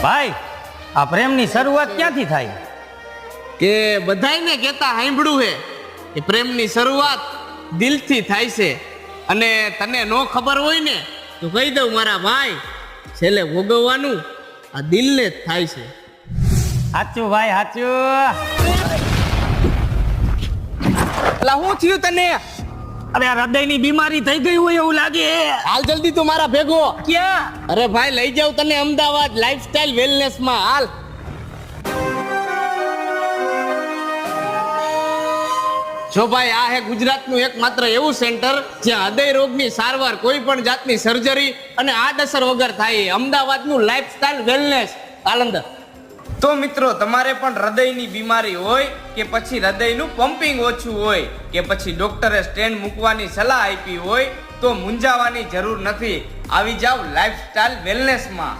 ભાઈ આ પ્રેમની શરૂઆત ક્યાંથી થાય? કે બધાયને કહેતા સાંભળ્યું હે કે પ્રેમની શરૂઆત દિલથી થાય છે. અને તને નો ખબર હોય ને તો કહી દઉં મારા ભાઈ, છેલ્લે ભોગવવાનું આ દિલને જ થાય છે. સાચું ભાઈ સાચું. એટલે શું થયું તને? અરે આ હૃદયની બીમારી થઈ ગઈ હોય એવું લાગે. હાલ જલ્દી તું મારા ભેગો. ક્યાં? અરે ભાઈ લઈ જાઉં તને અમદાવાદ લાઈફસ્ટાઈલ વેલનેસ માં. હાલ. જો ભાઈ આ હે ગુજરાતનું એકમાત્ર એવું સેન્ટર જ્યાં હૃદય રોગની સારવાર કોઈ પણ જાતની સર્જરી અને આડઅસર વગર થાય. અમદાવાદનું લાઈફસ્ટાઈલ વેલનેસ. કાલંદર. તો મિત્રો તમારે પણ હૃદયની બીમારી હોય કે પછી હૃદયનું પમ્પિંગ ઓછું હોય કે પછી ડોક્ટરે સ્ટેન્ડ મૂકવાની સલાહ આપી હોય તો મૂંઝાવાની જરૂર નથી. આવી જાવ લાઈફસ્ટાઈલ વેલનેસમાં.